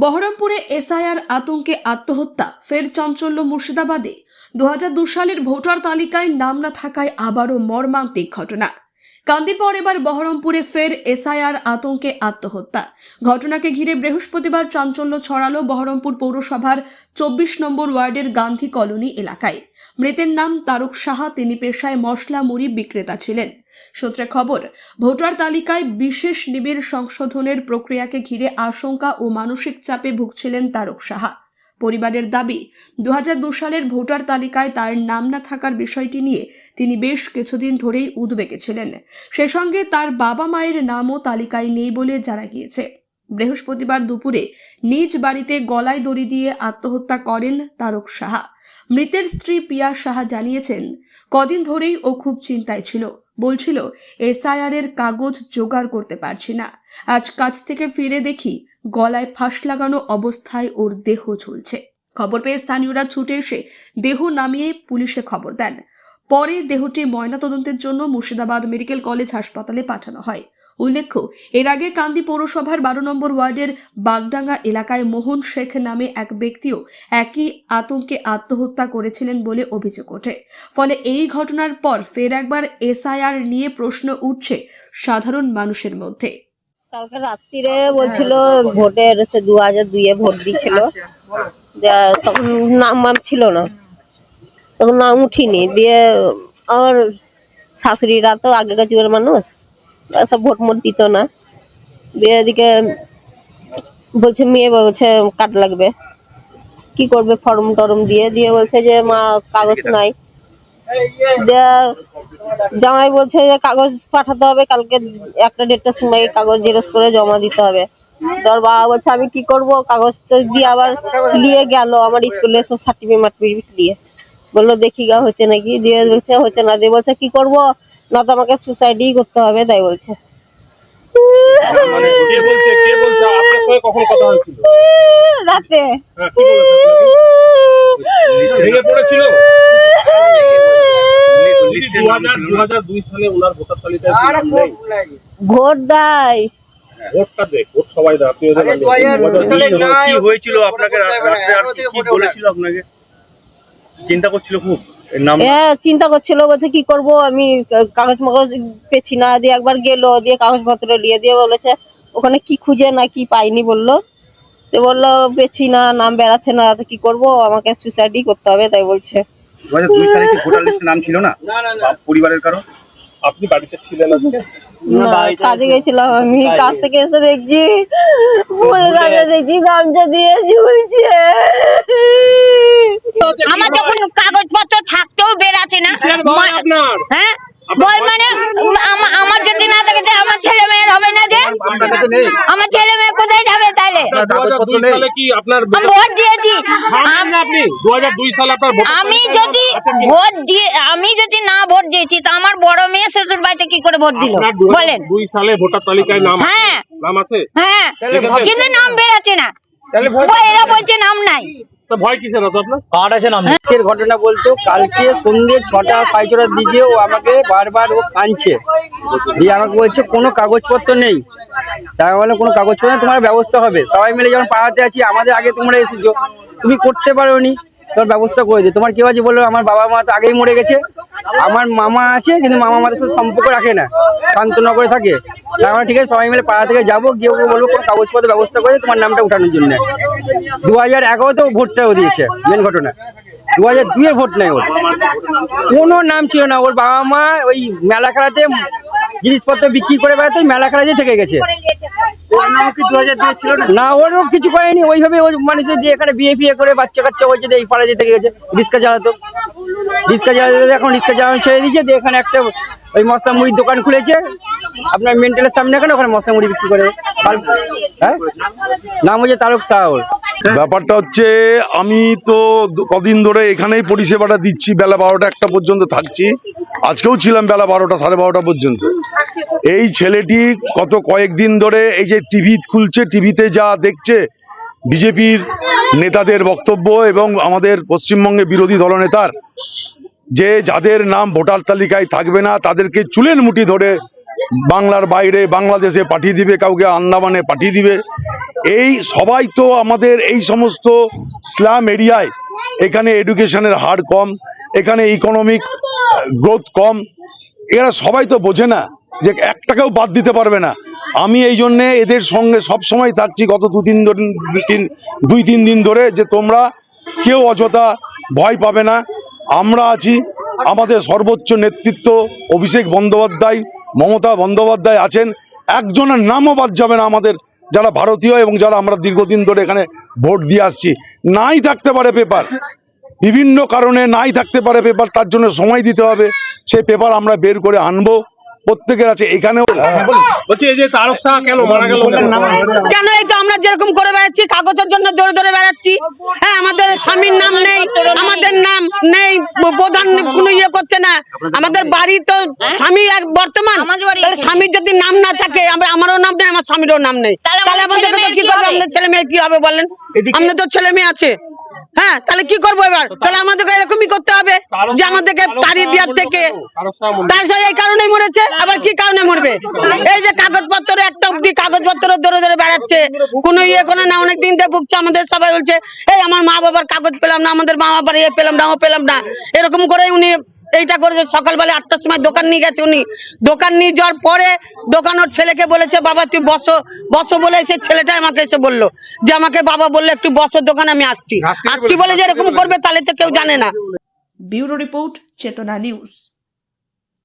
বহরমপুরে এসআইআর আতঙ্কে আত্মহত্যা, ফের চাঞ্চল্য মুর্শিদাবাদে। 2002 সালের ভোটার তালিকায় নাম না থাকায় আবারও মর্মান্তিক ঘটনা। কান্দির পর এবার বহরমপুরে ফের এসআইআর আতঙ্কে আত্মহত্যা। ঘটনাকে ঘিরে বৃহস্পতিবার চাঞ্চল্য ছড়ালো বহরমপুর পৌরসভার 24 নম্বর ওয়ার্ডের গান্ধী কলোনি এলাকায়। মৃতের নাম তারক সাহা। তিনি পেশায় মশলা মুড়ি বিক্রেতা ছিলেন। সূত্রে খবর, ভোটার তালিকায় বিশেষ নিবিড় সংশোধনের প্রক্রিয়াকে ঘিরে আশঙ্কা ও মানসিক চাপে ভুগছিলেন তারক সাহা। পরিবারের দাবি, 2002 সালের ভোটার তালিকায় তার নাম না থাকার বিষয়টি নিয়ে তিনি বেশ কিছুদিন ধরেই উদ্বেগে ছিলেন। সে সঙ্গে তার বাবা মায়ের নামও তালিকায় নেই বলে জানা গিয়েছে। বৃহস্পতিবার দুপুরে নিজ বাড়িতে গলায় দড়ি দিয়ে আত্মহত্যা করেন তারক সাহা। মৃতের স্ত্রী পিয়া সাহা জানিয়েছেন, কদিন ধরেই ও খুব চিন্তায় ছিল। বলছিল, এসআইআর এর কাগজ জোগাড় করতে পারছি না। আজ কাজ থেকে ফিরে দেখি গলায় ফাঁস লাগানো অবস্থায় ওর দেহ ঝুলছে। খবর পেয়ে স্থানীয়রা ছুটে এসে দেহ নামিয়ে পুলিশে খবর দেন। পরে দেহটি ময়নাতদন্তের জন্য মুর্শিদাবাদ মেডিকেল কলেজ হাসপাতালে পাঠানো হয়। উল্লেখ্য, এর আগে কান্দি পৌরসভার 12 নম্বর ওয়ার্ডের বাগডাঙ্গা এলাকায় মোহন শেখ নামে এক ব্যক্তিও একই আতঙ্কে আত্মহত্যা করেছিলেন বলে অভিযোগ ওঠে। ফলে এই ঘটনার পর ফের একবার এসআইআর নিয়ে প্রশ্ন উঠছে সাধারণ মানুষের মধ্যে। কালকে রাত্রিরে বলছিল ভোটের 2002-এ ভোট দিচ্ছিল, তখন নাম ছিল না, তখন নাম উঠিনি। দিয়ে আমার শাশুড়িরা তো আগেকার যুগের মানুষ, সব ভোট মোট দিত না। দিয়ে এদিকে বলছে মেয়ে বলছে কার্ড লাগবে, কি করবে ফর্ম টরম দিয়ে দিয়ে বলছে যে মা কাগজ নাই। জামাই বলছে যে কাগজ পাঠাতে হবে, কালকে একটা দেড়টার সময় কাগজ জেরক্স করে জমা দিতে হবে। তোর বাবা বলছে আমি কি করব, কাগজ তো দিয়ে আবার নিয়ে গেল আমার স্কুলে সব সার্টিফিকেট দিয়ে, বললো দেখি গা হচ্ছে নাকি। দিয়ে বলছে হচ্ছে না। দিয়ে বলছে কি করব, না তো আমাকে সুসাইডই করতে হবে, তাই বলছে। রাতে ভোট দেয়, ভোটটা দেয়, ভোট সবাই দেয়। কি হয়েছিল আপনাকে রাতে, আর কি বলেছিল আপনাকে? চিন্তা করছিল খুব, চিন্তা করছিল, বলছে কি করব আমি কাগজ মাগজ পেছি না। দিয়ে একবার গেল, দিয়ে কাগজপত্র নিয়ে দিয়ে বলেছে ওখানে কি খুঁজে না কি পাইনি বললো। তো বললো পেছি না, নাম বেড়াচ্ছে না, তো কি করব, আমাকে সুসাইডই করতে হবে, তাই বলছে। 2002 সালে কি ভোটার লিস্টে নাম ছিল না পরিবারের কারো? আপনি বাড়িতে ছিলেন আজকে? কাজে গেছিলাম আমি, কাজ থেকে এসে দেখছি ফুল গাছে দেখছি গামছা দিয়ে ঝুলছে। আমার যখন কাগজপত্র থাকতেও বেরাচ্ছে না, হ্যাঁ বই মানে আমার যদি না থাকে আমার ছেলে মেয়ের হবে না, যে আমার ছেলে মেয়ে কোথায় যাবে তাহলে? ভোট দিয়েছি আমি যদি না ভোট দিয়েছি তো আমার বড় মেয়ে শ্বশুর বাড়িতে কি করে ভোট দিল বলেন? 2 সালে ভোটার তালিকায় নাম আছে, হ্যাঁ, কিন্তু নাম বেরাচ্ছে না, এরা বলছে নাম নাই। ভয় কিসের আপনার? ঘটনা বলতো, কালকে সন্ধ্যে 6টা 6:30 দিকে ও আমাকে বারবার ও কাঁদছে, দিয়ে আমাকে বলছে কোনো কাগজপত্র নেই। তাই বলে কোনো কাগজপত্র নেই, তোমার ব্যবস্থা হবে। সবাই মিলে যখন পাড়াতে আছি, আমাদের আগে তোমরা এসেছো, তুমি করতে পারোনি, তোমার ব্যবস্থা করে দিই। তোমার কেউ আছে বললো, আমার বাবা মা তো আগেই মরে গেছে, আমার মামা আছে কিন্তু মামা আমাদের সাথে সম্পর্ক রাখে না, শান্তনগরে থাকে। তাই আমরা ঠিক আছে সবাই মিলে পাড়া থেকে যাবো, গিয়ে বলবো কোনো কাগজপত্র ব্যবস্থা করে তোমার নামটা উঠানোর জন্য। 2011-তেও ভোটটাও দিয়েছে। মেন ঘটনা 2002-এর ভোট নেই, ওর কোনো নাম ছিল না। ওর বাবা মা ওই মেলা খেলাতে জিনিসপত্র বিক্রি করে বেড়াতে মেলা খেলাতে থেকে গেছে। না, ওরও কিছু করেনি, ওইভাবে ওই মানুষের দিয়ে এখানে বিয়ে করে বাচ্চা কাচ্চা হয়েছে, এই পাড়া থেকে গেছে। রিক্সা চালাতো, এখন রিক্সা চালানো ছেড়ে দিয়েছে। দিয়ে এখানে একটা ওই মশলা মুড়ির দোকান খুলেছে আপনার মেন্টালের সামনে, এখানে ওখানে মশলা মুড়ি বিক্রি করে। হ্যাঁ, নাম হচ্ছে তারক সাহা। ব্যাপারটা হচ্ছে, আমি তো কদিন ধরে এখানেই পরিষেবাটা দিচ্ছি, বেলা 12টা 1টা পর্যন্ত থাকছি। আজকেও ছিলাম বেলা 12টা 12:30 পর্যন্ত। এই ছেলেটি গত কয়েকদিন ধরে এই যে টিভি খুলছে, টিভিতে যা দেখছে বিজেপির নেতাদের বক্তব্য এবং আমাদের পশ্চিমবঙ্গে বিরোধী দলনেতার, যে যাদের নাম ভোটার তালিকায় থাকবে না তাদেরকে চুলের মুঠি ধরে বাংলার বাইরে বাংলাদেশে পাঠিয়ে দিবে, কাউকে আন্দামানে পাঠিয়ে দিবে। এই সবাই তো আমাদের এই সমস্ত স্ল্যাম এরিয়ায়, এখানে এডুকেশনের হার কম, এখানে ইকোনমিক গ্রোথ কম, এরা সবাই তো বোঝে না যে 1 টাকাও বাদ দিতে পারবে না। আমি এই জন্যে এদের সঙ্গে সব সময় থাকছি গত 2-3 দিন ধরে, যে তোমরা কেউ অযথা ভয় পাবে না, আমরা আছি। আমাদের সর্বোচ্চ নেতৃত্ব অভিষেক বন্দ্যোপাধ্যায়, মমতা বন্দ্যোপাধ্যায় আছেন। একজনের নামও বাদ যাবে না আমাদের, যারা ভারতীয় এবং যারা আমরা দীর্ঘদিন ধরে এখানে ভোট দিয়ে আসছি। নাই থাকতে পারে পেপার, বিভিন্ন কারণে নাই থাকতে পারে পেপার, তার জন্য সময় দিতে হবে। সেই পেপার আমরা বের করে আনবো, প্রত্যেকের আছে। এখানেও বলছি এই যে তারক শাহ কেন মারা গেল? কেন? এই তো আমরা যেরকম করে বেড়াচ্ছি, কাগজের জন্য দৌড়ে দৌড়ে বেড়াচ্ছি। হ্যাঁ, আমাদের স্বামীর নাম নেই, আমাদের নাম নেই, প্রধান কোনো ইয়ে করছে না। আমাদের বাড়ি তো স্বামী এক বর্তমান, তাহলে স্বামীর যদি নাম না থাকে, আমারও নাম নেই, আমার স্বামীরও নাম নেই, তাহলে আমাদের কি করবে? আমাদের ছেলে মেয়ে কি হবে বলেন? আমাদের তো ছেলে মেয়ে আছে। হ্যাঁ, তাহলে কি করবো এবার? তাহলে আমাদেরকে এরকমই করতে হবে যে আমাদেরকে তাড়িয়ে দেওয়ার থেকে। তার সাথে এই কারণেই মরেছে, আবার কি কারণে মরবে? এই যে কাগজপত্র, একটা অব্দি কাগজপত্র ধরে ধরে বেড়াচ্ছে, কোনো ইয়ে করে না। অনেক দিন থেকে ভুগছে, আমাদের সবাই বলছে এই আমার মা বাবার কাগজ পেলাম না, আমাদের মা বাবার এ পেলাম না, ও পেলাম না। এরকম করে উনি এইটা করেছে। সকালবেলা 8টার সময় দোকান নিয়ে গেছে উনি। দোকান নিয়ে যাওয়ার পরে দোকান ওর ছেলেকে বলেছে বাবা তুই বসো বসো বলে, সে ছেলেটা আমাকে এসে বললো যে আমাকে বাবা বললো একটু বসো দোকানে, আমি আসছি বলে যে এরকম করবে, তাহলে তো কেউ জানে না। ব্যুরো রিপোর্ট, চেতনা নিউজ।